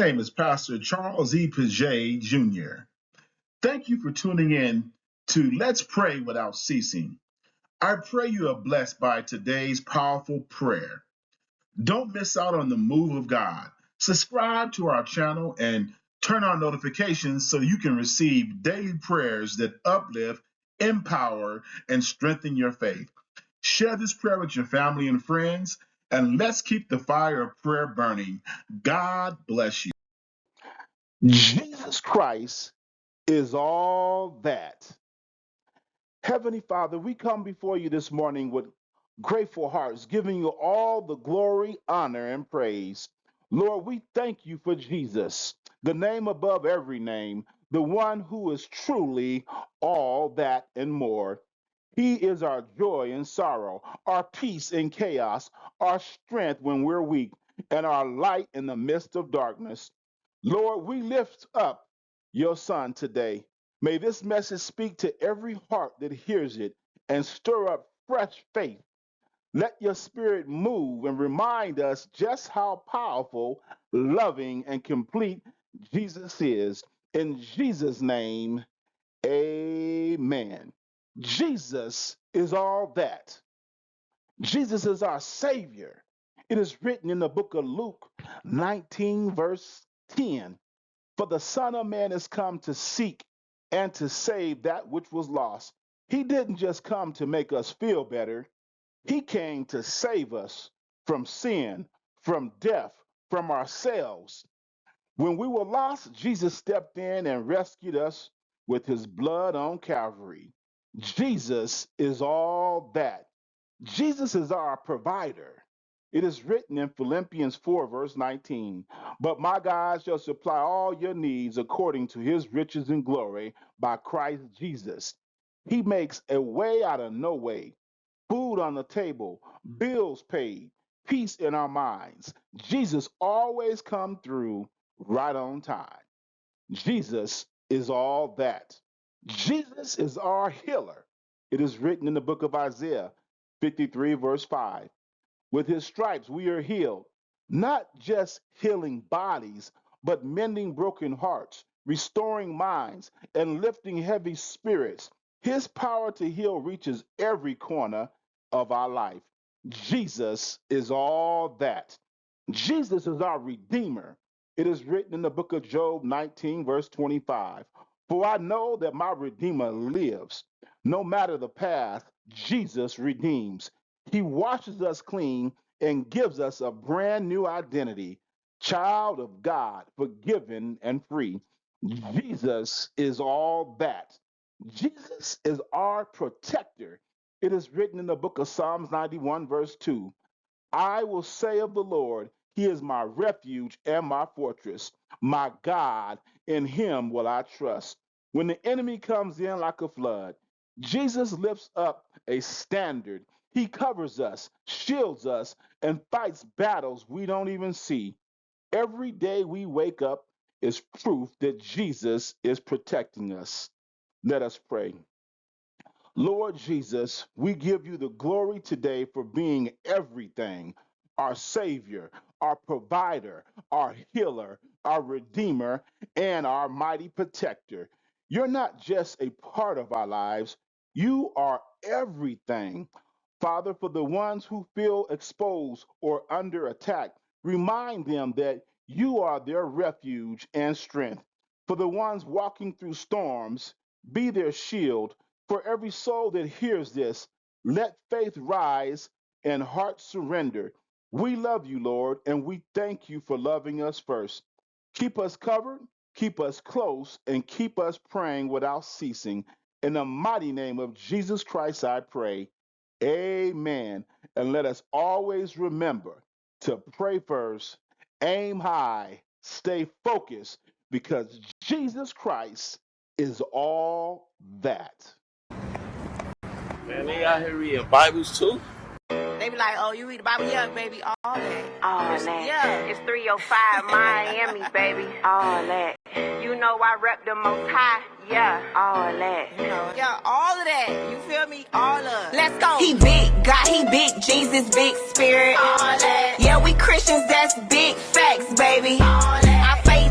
name is Pastor Charles E. Paget Jr. Thank you for tuning in to Let's Pray Without Ceasing. I pray you are blessed by today's powerful prayer. Don't miss out on the move of God. Subscribe to our channel and turn on notifications so you can receive daily prayers that uplift, empower, and strengthen your faith. Share this prayer with your family and friends, and let's keep the fire of prayer burning. God bless you. Jesus Christ is all that. Heavenly Father, we come before you this morning with grateful hearts, giving you all the glory, honor, and praise. Lord, we thank you for Jesus, the name above every name, the one who is truly all that and more. He is our joy in sorrow, our peace in chaos, our strength when we're weak, and our light in the midst of darkness. Lord, we lift up your Son today. May this message speak to every heart that hears it and stir up fresh faith. Let your spirit move and remind us just how powerful, loving, and complete Jesus is. In Jesus' name, amen. Jesus is all that. Jesus is our Savior. It is written in the book of Luke 19, verse 10. For the Son of Man is come to seek and to save that which was lost. He didn't just come to make us feel better. He came to save us from sin, from death, from ourselves. When we were lost, Jesus stepped in and rescued us with his blood on Calvary. Jesus is all that. Jesus is our provider. It is written in Philippians 4, verse 19, but my God shall supply all your needs according to his riches and glory by Christ Jesus. He makes a way out of no way, food on the table, bills paid, peace in our minds. Jesus always come through right on time. Jesus is all that. Jesus is our healer. It is written in the book of Isaiah 53, verse 5. With his stripes we are healed, not just healing bodies, but mending broken hearts, restoring minds, and lifting heavy spirits. His power to heal reaches every corner of our life. Jesus is all that. Jesus is our Redeemer. It is written in the book of Job 19, verse 25. For I know that my Redeemer lives. No matter the path, Jesus redeems. He washes us clean and gives us a brand new identity, child of God, forgiven and free. Jesus is all that. Jesus is our protector. It is written in the book of Psalms 91, verse 2. I will say of the Lord, he is my refuge and my fortress, my God, in him will I trust. When the enemy comes in like a flood, Jesus lifts up a standard. He covers us, shields us, and fights battles we don't even see. Every day we wake up is proof that Jesus is protecting us. Let us pray. Lord Jesus, we give you the glory today for being everything, our Savior, our provider, our healer, our Redeemer, and our mighty protector. You're not just a part of our lives, you are everything. Father, for the ones who feel exposed or under attack, remind them that you are their refuge and strength. For the ones walking through storms, be their shield. For every soul that hears this, let faith rise and heart surrender. We love you, Lord, and we thank you for loving us first. Keep us covered, keep us close, and keep us praying without ceasing. In the mighty name of Jesus Christ, I pray. Amen. And let us always remember to pray first, aim high, stay focused, because Jesus Christ is all that. Man, they out here reading Bibles too. They be like, oh, you read the Bible? Yeah, baby, all that. All that. Yeah. It's 305 Miami, baby. All that. You know I rep the most high. Yeah. All that. You know, yeah, all of that. You feel me? All of it. Let's go. He big, God, he big, Jesus, big spirit. All that. Yeah, we Christians, that's big facts, baby. All that. Our faith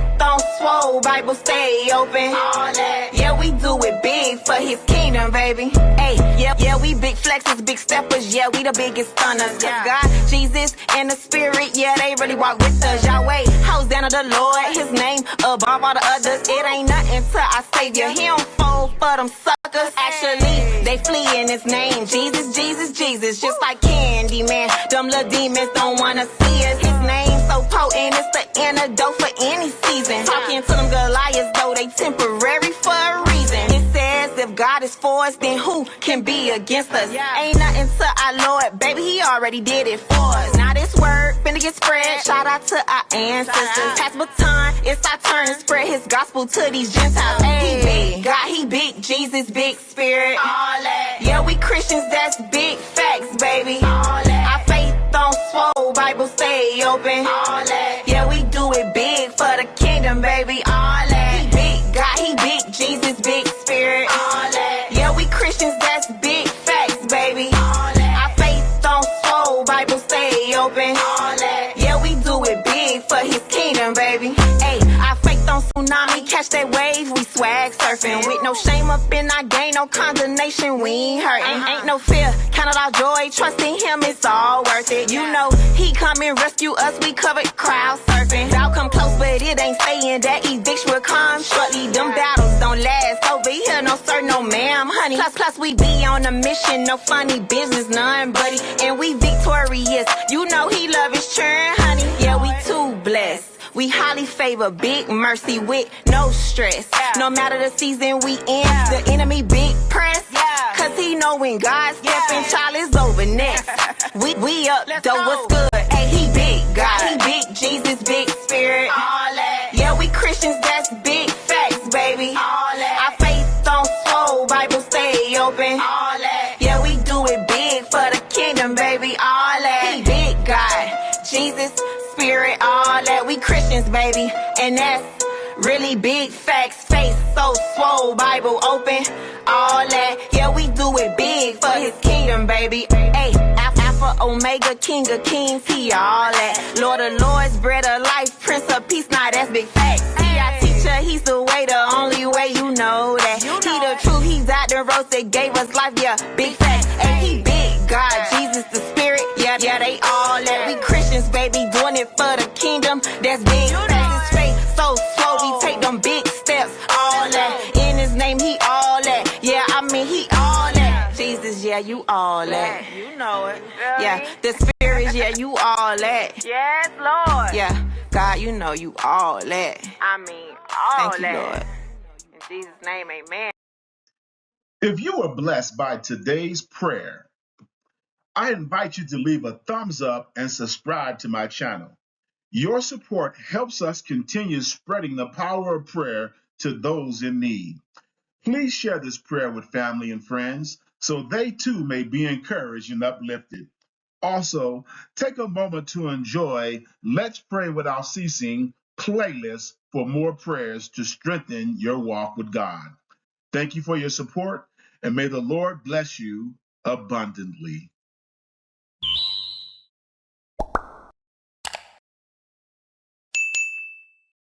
swole, Bible stay open. All that. Yeah, we do it big for his kingdom, baby. Hey, yeah, we big flexes, big steppers. Yeah, we the biggest stunners. Cause God, Jesus, and the Spirit, yeah, they really walk with us. Yahweh, Hosanna the Lord, his name above all the others. It ain't nothing to our Savior. He don't fold for them suckers. Actually, they flee in his name. Jesus, Jesus, Jesus, just like candy, man. Them little demons don't wanna see us. His name so potent, it's the antidote for any season. Talking to them Goliaths, though they temporary for a reason. It says if God is for us, then who can be against us? Ain't nothing to our Lord, baby, he already did it for us. Now this word finna get spread. Shout out to our ancestors. Pass the baton, it's our turn to spread his gospel to these Gentiles. He big, God, he big, Jesus, big spirit. All that. Yeah, we Christians, that's big facts, baby. All that. Our faith don't swole, Bible stay open. All that. Yeah, we do it big for the kingdom, baby. All that. He big, God, he big, Jesus, big spirit. All that. Yeah, we Christians, that's big facts, baby. All that. Our faith don't swole, Bible stay open. All that. Yeah, we do it big for his kingdom, baby. Hey, our faith don't tsunami, catch that wave, we swag surfing. With no shame up in our game, no condemnation, we ain't hurting. Ain't no fear, count it all joy, trusting him, it's all worth it. You know, he come and rescue us, we covered crowd surfing. Doubt come close, but it ain't saying that eviction will come shortly. Them battles don't last over here, no sir, no ma'am, honey. Plus we be on a mission, no funny business, none, buddy. And we victorious, you know he love his children, honey. Yeah, we too blessed. We highly favor big mercy with no stress. No matter the season we in, the enemy big press. Cause he know when God step in, child is over next. We up, though what's good? Hey, he big, God, he big, Jesus, big spirit. All that. Yeah, we Christians, that's big facts, baby. All that. Our faith don't swole, Bible stay open. All that. Yeah, we do it big for the kingdom, baby. All that. He big, God, Jesus, Spirit, all that. We Christians, baby, and that's really big facts. Face so swole, Bible open, all that. Yeah, we do it big for his kingdom, baby. Hey, Alpha, Omega, King of Kings, he all that. Lord of Lords, bread of life, Prince of Peace, nah, that's big facts. He our teacher, he's the way, the only way, you know that. He the truth, he died the rose that gave us life, yeah, big facts. And he big, God, Jesus, the Spirit, yeah, they all that. We Christians, baby, doing it for the kingdom, that's big facts. His faith so slow, we take them big steps, all that. In his name, he all that. Yeah, I mean, he all that. Jesus, yeah, you all that. You know it. Yeah, the Spirit, yeah, you all that. Yes, Lord. Yeah, God, you know you all that. I mean, all Thank you, that. Lord. In Jesus' name, amen. If you were blessed by today's prayer, I invite you to leave a thumbs up and subscribe to my channel. Your support helps us continue spreading the power of prayer to those in need. Please share this prayer with family and friends so they too may be encouraged and uplifted. Also, take a moment to enjoy Let's Pray Without Ceasing playlist for more prayers to strengthen your walk with God. Thank you for your support, and may the Lord bless you abundantly.